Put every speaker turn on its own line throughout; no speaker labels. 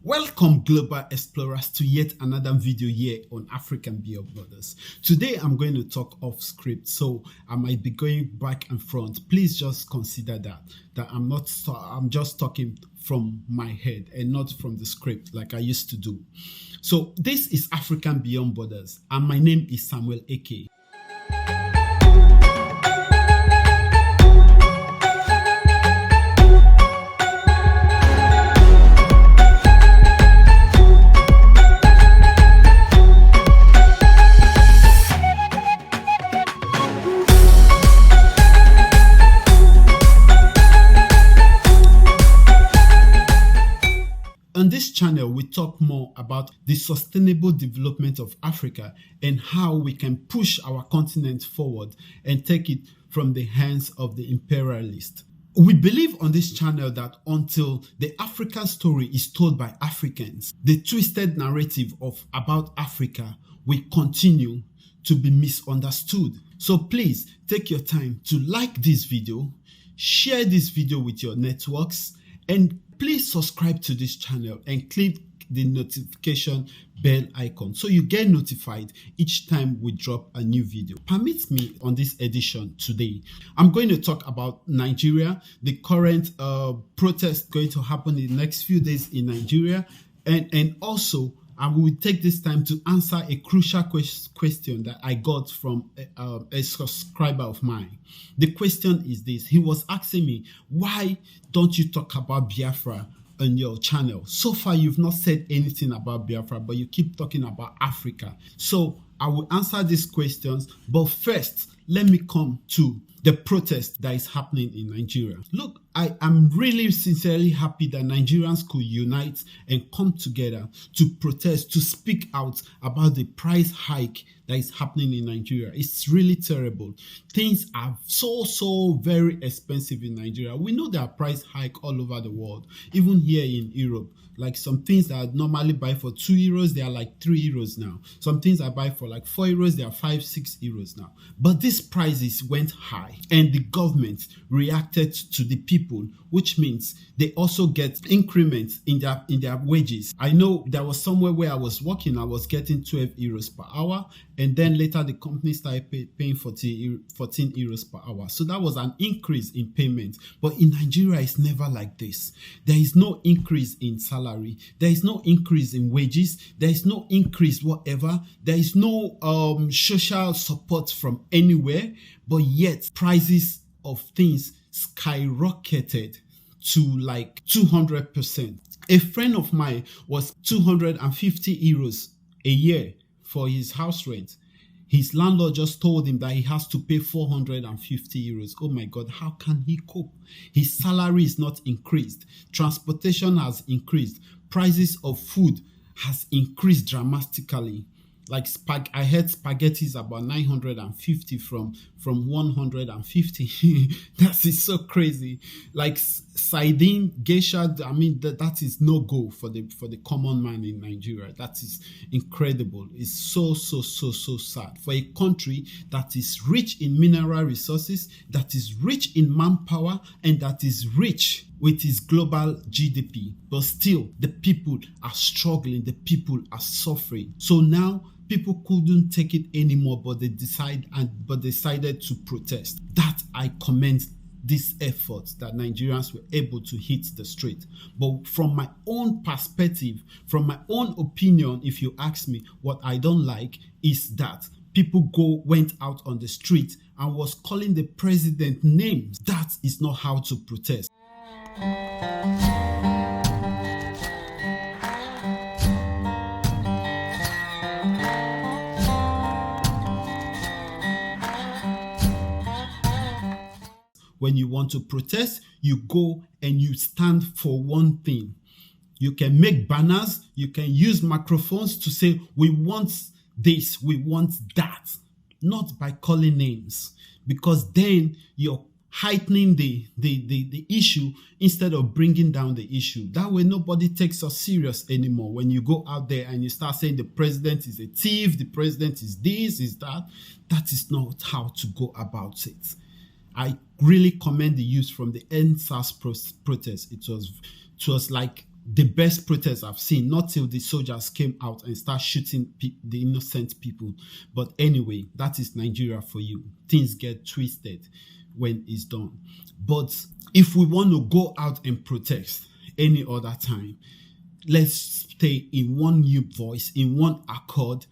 Welcome global explorers to yet another video here on African Beyond Borders. Today I'm going to talk off script, so I might be going back and front. Please just consider that I'm just talking from my head and not from the script like I used to do. So this is African Beyond Borders and my name is Samuel Eke. On this channel, we talk more about the sustainable development of Africa and how we can push our continent forward and take it from the hands of the imperialists. We believe on this channel that until the African story is told by Africans, the twisted narrative about Africa will continue to be misunderstood. So please take your time to like this video, share this video with your networks, and please subscribe to this channel and click the notification bell icon so you get notified each time we drop a new video. Permit me on this edition today, I'm going to talk about Nigeria, the current protest going to happen in the next few days in Nigeria, and also I will take this time to answer a crucial question that I got from a subscriber of mine. The question is this. He was asking me, why don't you talk about Biafra on your channel? So far, you've not said anything about Biafra, but you keep talking about Africa. So I will answer these questions. But first, let me come to the protest that is happening in Nigeria. Look, I am really sincerely happy that Nigerians could unite and come together to protest, to speak out about the price hike that is happening in Nigeria. It's really terrible. Things are so very expensive in Nigeria. We know there are price hike all over the world, even here in Europe. Like some things that I normally buy for 2 euros, they are like 3 euros now. Some things I buy for like 4 euros, they are 5-6 euros now. But these prices went high and the government reacted to the people, which means they also get increments in their wages. I know there was somewhere where I was working, I was getting 12 euros per hour, and then later the company started paying 14 euros per hour. So that was an increase in payment. But in Nigeria, it's never like this. There is no increase in salary. There is no increase in wages. There is no increase whatever. There is no social support from anywhere. But yet prices of things skyrocketed to like 200%. A friend of mine was 250 euros a year for his house rent. His landlord just told him that he has to pay 450 euros. Oh my God, how can he cope? His salary is not increased. Transportation has increased. Prices of food has increased dramatically. Like I heard spaghetti is about 950 from 150. That is so crazy. Like sardine, geisha, I mean that is no go for the common man in Nigeria. That is incredible. It's so sad for a country that is rich in mineral resources, that is rich in manpower, and that is rich with its global GDP. But still, the people are struggling. The people are suffering. So now people couldn't take it anymore, but they decided to protest. That I commend this effort that Nigerians were able to hit the street. But from my own perspective, from my own opinion, if you ask me, what I don't like is that people went out on the street and was calling the president names. That is not how to protest. When you want to protest, you go and you stand for one thing. You can make banners, you can use microphones to say, we want this, we want that, not by calling names, because then you're heightening the issue instead of bringing down the issue. That way nobody takes us serious anymore. When you go out there and you start saying the president is a thief, the president is this, is that, that is not how to go about it. I really commend the youth from the NSAS protest. It was like the best protest I've seen, not till the soldiers came out and start shooting the innocent people. But anyway, that is Nigeria for you. Things get twisted when it's done. But if we want to go out and protest any other time, let's stay in one new voice, in one accord,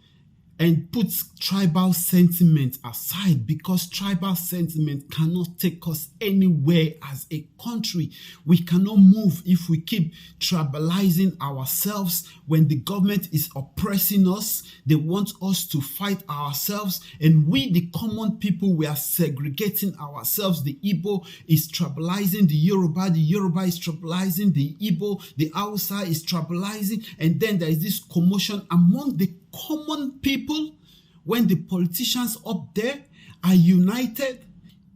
and put tribal sentiment aside, because tribal sentiment cannot take us anywhere as a country. We cannot move if we keep tribalizing ourselves. When the government is oppressing us, they want us to fight ourselves, and we, the common people, we are segregating ourselves. The Igbo is tribalizing the Yoruba is tribalizing the Igbo, the Hausa is tribalizing, and then there is this commotion among the common people. When the politicians up there are united,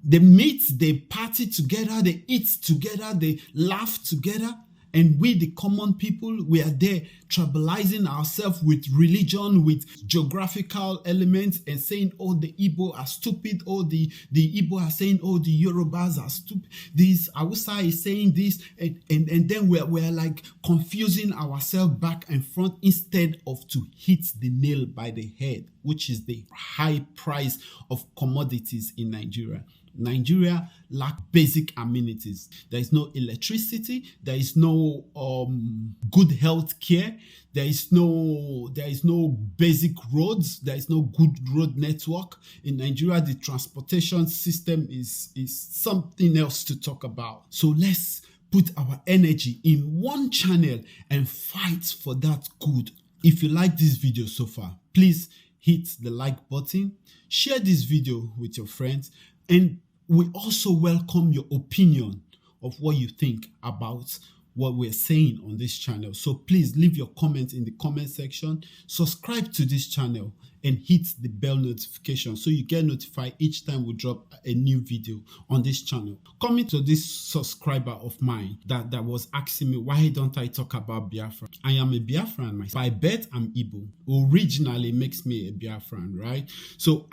they meet, they party together, they eat together, they laugh together, and we, the common people, we are there tribalizing ourselves with religion, with geographical elements, and saying, oh, the Igbo are stupid, oh, the Igbo are saying, oh, the Yorubas are stupid, this Hausa is saying this, and then we're like confusing ourselves back and front, instead of to hit the nail by the head, which is the high price of commodities in Nigeria. Nigeria lacks basic amenities. There is no electricity. There is no good health care. There is no basic roads. There is no good road network. In Nigeria, the transportation system is something else to talk about. So let's put our energy in one channel and fight for that good. If you like this video so far, please hit the like button, share this video with your friends, and we also welcome your opinion of what you think about what we're saying on this channel. So please leave your comments in the comment section, subscribe to this channel, and hit the bell notification so you get notified each time we drop a new video on this channel. Coming to this subscriber of mine that was asking me, why don't I talk about Biafra? I am a Biafran myself. By birth, I'm Igbo. Originally makes me a Biafran, right? So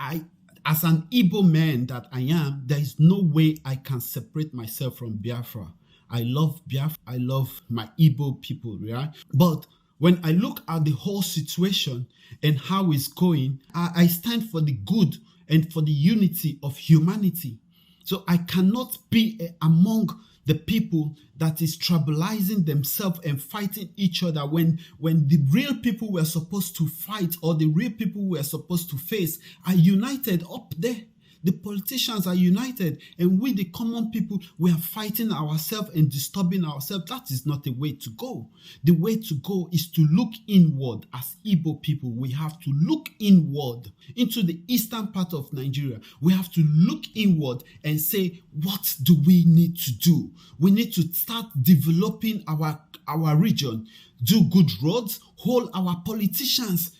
as an Igbo man that I am, there is no way I can separate myself from Biafra. I love Biafra. I love my Igbo people, right? But when I look at the whole situation and how it's going, I stand for the good and for the unity of humanity. So I cannot be among the people that is tribalizing themselves and fighting each other when the real people we're supposed to fight, or the real people we're supposed to face, are united up there. The politicians are united, and we, the common people, we are fighting ourselves and disturbing ourselves. That is not the way to go. The way to go is to look inward. As Igbo people, we have to look inward into the eastern part of Nigeria. We have to look inward and say, what do we need to do? We need to start developing our region, do good roads, hold our politicians,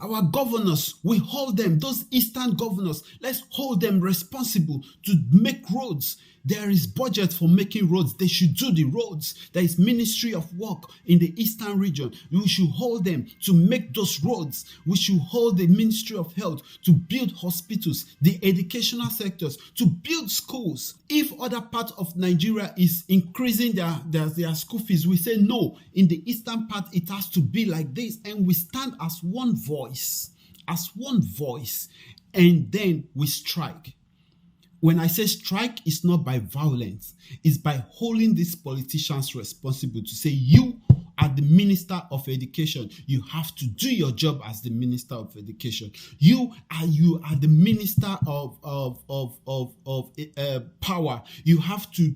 our governors, we hold them, those eastern governors, let's hold them responsible to make roads. There is budget for making roads. They should do the roads. There is Ministry of Work in the eastern region. We should hold them to make those roads. We should hold the Ministry of Health to build hospitals, the educational sectors, to build schools. If other part of Nigeria is increasing their school fees, we say no. In the eastern part, it has to be like this. And we stand as one voice, and then we strike. When I say strike, it's not by violence. It's by holding these politicians responsible to say, you are the Minister of Education. You have to do your job as the Minister of Education. You are the Minister of Power. You have to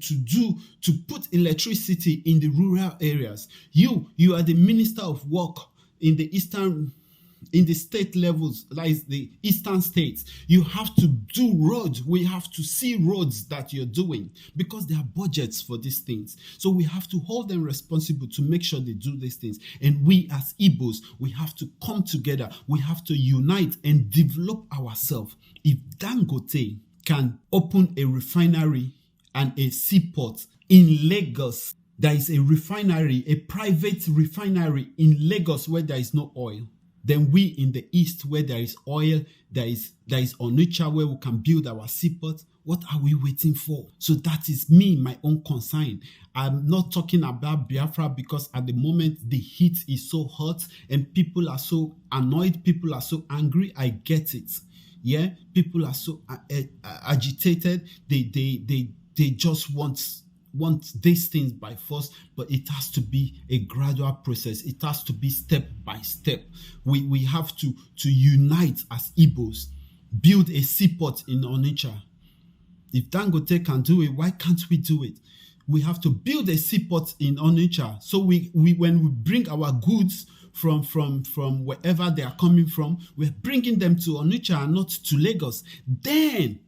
put electricity in the rural areas. You are the Minister of Work in the state levels, like the eastern states. You have to do roads. We have to see roads that you're doing, because there are budgets for these things. So we have to hold them responsible to make sure they do these things. And we as Igbos, we have to come together. We have to unite and develop ourselves. If Dangote can open a refinery and a seaport in Lagos, there is a refinery, a private refinery in Lagos where there is no oil. Then we in the east, where there is oil, there is Onitsha, where we can build our seaport. What are we waiting for? So that is me, my own concern. I'm not talking about Biafra because at the moment the heat is so hot and people are so annoyed, people are so angry. I get it. Yeah, people are so agitated. They just want these things by force, but it has to be a gradual process. It has to be step by step. We have to unite as Igbos, build a seaport in Onitsha. If Dangote can do it, why can't we do it? We have to build a seaport in Onitsha. So we when we bring our goods from wherever they are coming from, we're bringing them to Onitsha and not to Lagos. Then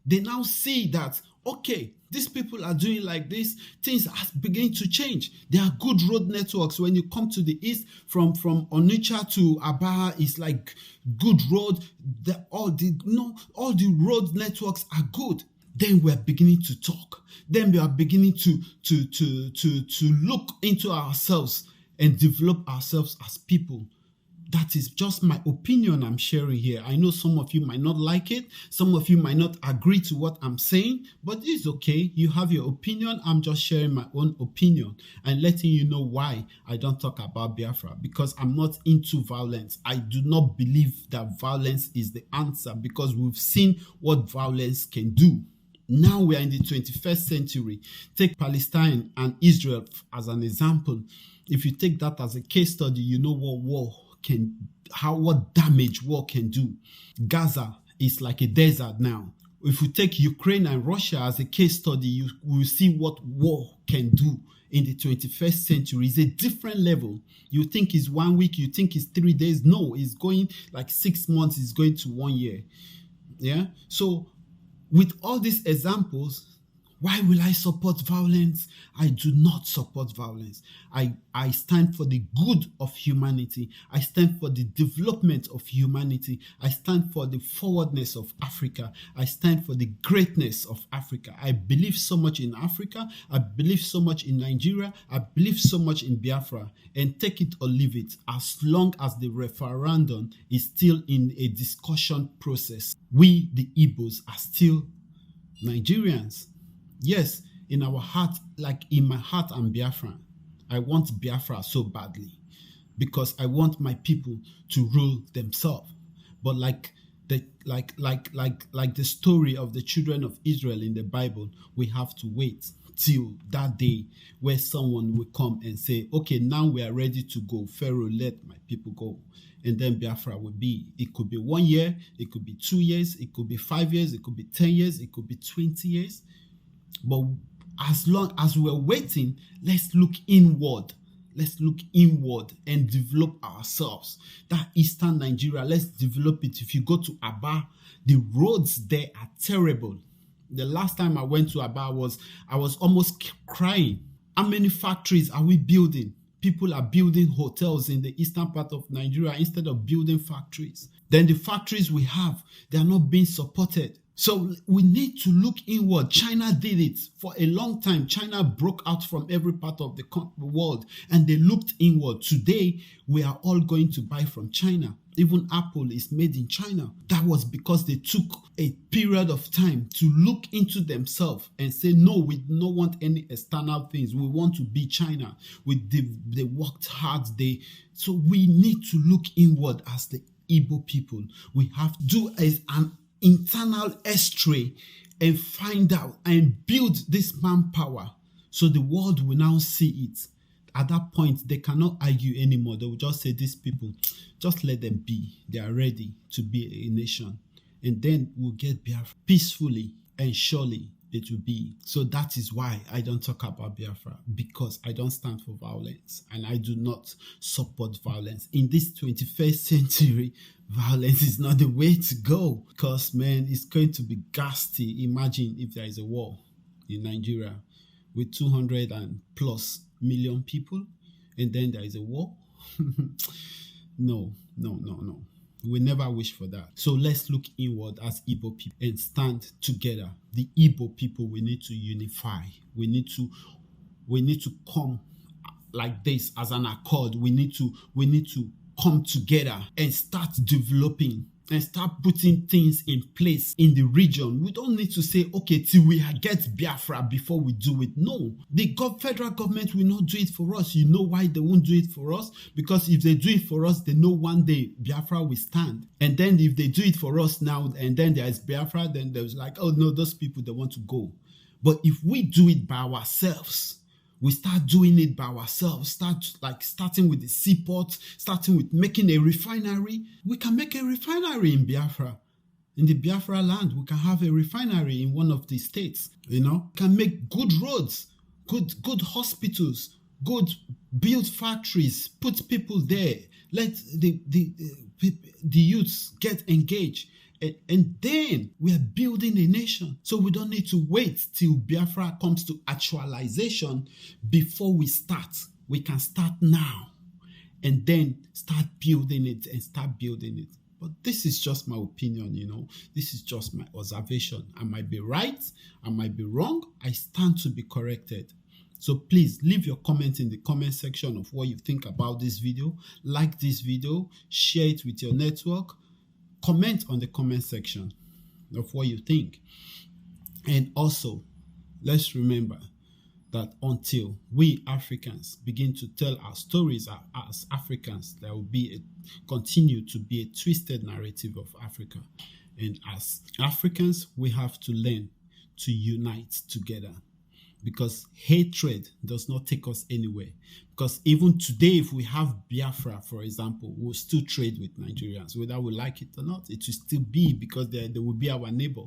they now see that, okay, these people are doing like this, things are beginning to change. There are good road networks. When you come to the east, from Onitsha to Aba, it's like good road. All the road networks are good. Then we're beginning to talk. Then we are beginning to look into ourselves and develop ourselves as people. That is just my opinion I'm sharing here. I know some of you might not like it. Some of you might not agree to what I'm saying, but it's okay. You have your opinion. I'm just sharing my own opinion and letting you know why I don't talk about Biafra, because I'm not into violence. I do not believe that violence is the answer, because we've seen what violence can do. Now we are in the 21st century. Take Palestine and Israel as an example. If you take that as a case study, you know what damage war can do. Gaza is like a desert now. If you take Ukraine and Russia as a case study, you will see what war can do in the 21st century. It's a different level. You think it's 1 week, you think it's 3 days. No, it's going like 6 months, it's going to 1 year. Yeah. So with all these examples, why will I support violence? I do not support violence. I stand for the good of humanity. I stand for the development of humanity. I stand for the forwardness of Africa. I stand for the greatness of Africa. I believe so much in Africa. I believe so much in Nigeria. I believe so much in Biafra. And take it or leave it, as long as the referendum is still in a discussion process. We, the Igbos, are still Nigerians. Yes, in our heart, like in my heart, I'm Biafran. I want Biafra so badly because I want my people to rule themselves. But like the story of the children of Israel in the Bible, we have to wait till that day where someone will come and say, okay, now we are ready to go. Pharaoh, let my people go. And then Biafra will be. It could be 1 year, it could be 2 years, it could be 5 years, it could be 10 years, it could be 20 years. But as long as we're waiting, let's look inward. Let's look inward and develop ourselves. That Eastern Nigeria, let's develop it. If you go to Aba, the roads there are terrible. The last time I went to Aba, I was almost crying. How many factories are we building? People are building hotels in the eastern part of Nigeria instead of building factories. Then the factories we have, they are not being supported. So we need to look inward. China did it for a long time. China broke out from every part of the world and they looked inward. Today, we are all going to buy from China. Even Apple is made in China. That was because they took a period of time to look into themselves and say, no, we don't want any external things. We want to be China. They worked hard. So we need to look inward as the Igbo people. We have to do an internal x-ray and find out and build this manpower so the world will now see it. At that point, they cannot argue anymore. They will just say, these people, just let them be. They are ready to be a nation. And then we'll get Biafra peacefully, and surely it will be. So that is why I don't talk about Biafra, because I don't stand for violence and I do not support violence. In this 21st century, violence is not the way to go, because, man, it's going to be ghastly. Imagine if there is a war in Nigeria with 200 and plus million people, and then there is a war. No. We never wish for that. So let's look inward as Igbo people and stand together. The Igbo people, we need to unify. We need to come like this as an accord. We need to come together and start developing and start putting things in place in the region. We don't need to say, okay, till we get Biafra before we do it. No, the federal government will not do it for us. You know why they won't do it for us? Because if they do it for us, they know one day Biafra will stand. And then if they do it for us now, and then there is Biafra, then there's like, oh no, those people, they want to go. But if we do it by ourselves, we start doing it by ourselves, starting with the seaports, starting with making a refinery. We can make a refinery in Biafra. In the Biafra land, we can have a refinery in one of the states, can make good roads, good hospitals, good build factories, put people there, let the youths get engaged. And then we are building a nation. So we don't need to wait till Biafra comes to actualization before we start. We can start now and then start building it and start building it. But this is just my opinion, This is just my observation. I might be right. I might be wrong. I stand to be corrected. So please leave your comment in the comment section of what you think about this video. Like this video, share it with your network. Comment on the comment section of what you think. And also, let's remember that until we Africans begin to tell our stories as Africans, there will continue to be a twisted narrative of Africa. And as Africans, we have to learn to unite together. Because hatred does not take us anywhere. Because even today, if we have Biafra, for example, we'll still trade with Nigerians, whether we like it or not. It will still be because they will be our neighbor.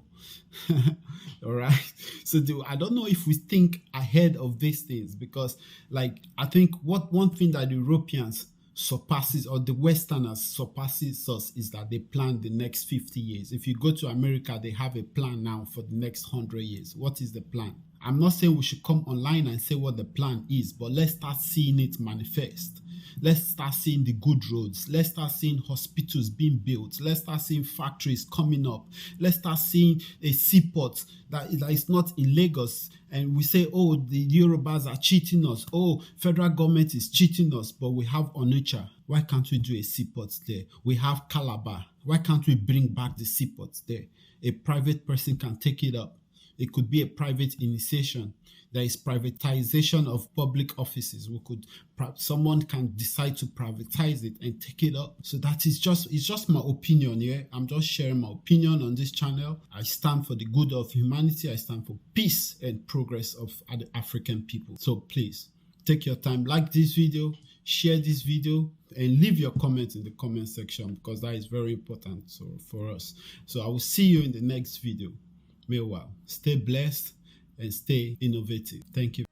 All right. So I don't know if we think ahead of these things, because I think one thing that the Europeans surpasses, or the Westerners surpasses us, is that they plan the next 50 years. If you go to America, they have a plan now for the next 100 years. What is the plan? I'm not saying we should come online and say what the plan is, but let's start seeing it manifest. Let's start seeing the good roads. Let's start seeing hospitals being built. Let's start seeing factories coming up. Let's start seeing a seaport that is not in Lagos. And we say, oh, the Yorubas are cheating us. Oh, federal government is cheating us. But we have Onitsha. Why can't we do a seaport there? We have Calabar. Why can't we bring back the seaports there? A private person can take it up. It could be a private initiation. There is privatization of public offices. Someone can decide to privatize it and take it up. So it's just my opinion. Yeah, I'm just sharing my opinion on this channel. I stand for the good of humanity. I stand for peace and progress of the African people. So please take your time, like this video, share this video, and leave your comments in the comment section, because that is very important for us. So I will see you in the next video. Meanwhile, stay blessed and stay innovative. Thank you.